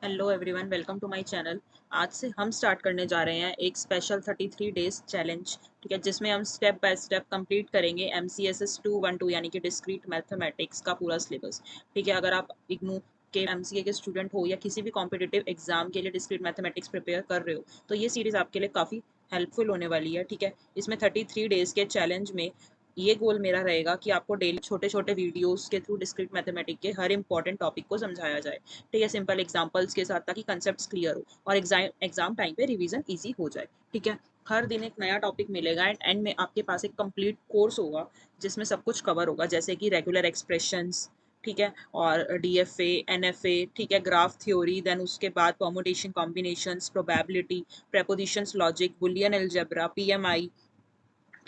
Hello everyone, welcome to my channel. आज से हम स्टार्ट करने जा रहे हैं एक स्पेशल 33 डेज चैलेंज। ठीक है, जिसमें हम स्टेप बाय स्टेप कंप्लीट करेंगे MCSS 212 यानी कि डिस्क्रीट मैथमेटिक्स का पूरा सिलेबस। ठीक है, अगर आप इग्नू के MCA के स्टूडेंट हो या किसी भी कॉम्पिटिटिव एग्जाम के लिए डिस्क्रीट मैथमेटिक्स प्रिपेयर कर रहे हो तो ये सीरीज आपके लिए काफ़ी हेल्पफुल होने वाली है। ठीक है, इसमें 33 डेज के चैलेंज में ये गोल मेरा रहेगा कि आपको डेली छोटे छोटे वीडियोस के थ्रू डिस्क्रीट मैथमेटिक्स के हर इंपॉर्टेंट टॉपिक को समझाया जाए। ठीक है, सिंपल एग्जांपल्स के साथ, ताकि कंसेप्ट्स क्लियर हो और एग्जाम टाइम पे रिवीजन इजी हो जाए। ठीक है, हर दिन एक नया टॉपिक मिलेगा एंड एंड में आपके पास एक कंप्लीट कोर्स होगा जिसमें सब कुछ कवर होगा, जैसे कि रेगुलर एक्सप्रेशंस, ठीक है, और DFA, NFA, ठीक है, ग्राफ थ्योरी, देन उसके बाद permutation combinations, probability, prepositions, logic, Boolean algebra, PMI,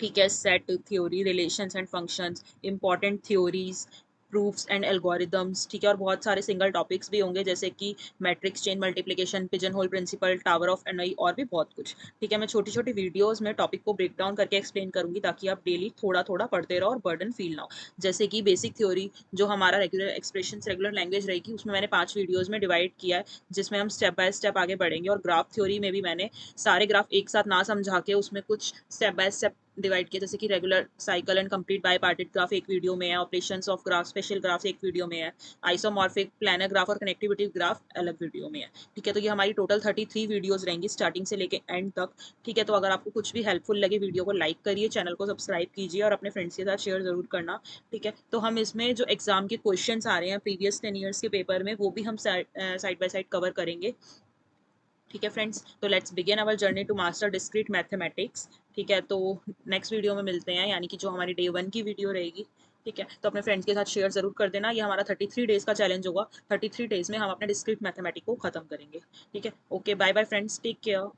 ठीक है, set theory, relations and functions, important theories, proofs and algorithms. ठीक है, और बहुत सारे सिंगल टॉपिक्स भी होंगे जैसे कि matrix chain multiplication, pigeon hole principle, tower of Hanoi और भी बहुत कुछ। ठीक है, मैं छोटी छोटी वीडियोस में टॉपिक को ब्रेक डाउन करके एक्सप्लेन करूंगी ताकि आप डेली थोड़ा थोड़ा पढ़ते रहो और बर्डन फील ना हो। जैसे कि बेसिक थ्योरी, जो हमारा रेगुलर एक्सप्रेशन रेगुलर लैंग्वेज रहेगी, उसमें मैंने 5 वीडियोज में डिवाइड किया है जिसमें हम स्टेप बाय स्टेप आगे बढ़ेंगे। और ग्राफ थ्योरी में भी मैंने सारे ग्राफ एक साथ ना समझा के उसमें कुछ स्टेप बाय स्टेप डिवाइड किया, जैसे कि regular cycle and complete bye parted graph एक वीडियो में है, operations of graph, special graph एक वीडियो में है, आइसोमॉर्फिक प्लानर ग्राफ और कनेक्टिविटी ग्राफ अलग वीडियो में है। ठीक है, तो ये हमारी टोटल 33 वीडियोस रहेंगी स्टार्टिंग से लेके एंड तक। ठीक है, तो अगर आपको कुछ भी हेल्पफुल लगे वीडियो को लाइक करिए, चैनल को सब्सक्राइब कीजिए और अपने फ्रेंड्स के साथ शेयर जरूर करना। ठीक है, तो हम इसमें जो एग्जाम के क्वेश्चन आ रहे हैं प्रीवियस 10 ईयर्स के पेपर में, वो भी हम साइड बाय साइड कवर करेंगे। ठीक है फ्रेंड्स, तो let's begin our journey to master discrete mathematics. ठीक है, तो नेक्स्ट वीडियो में मिलते हैं, यानी कि जो हमारी डे 1 की वीडियो रहेगी। ठीक है, तो अपने फ्रेंड्स के साथ शेयर जरूर कर देना। ये हमारा 33 डेज का चैलेंज होगा। 33 डेज में हम अपने डिस्क्रीट मैथमेटिक्स को खत्म करेंगे। ठीक है, okay, bye bye friends, take care.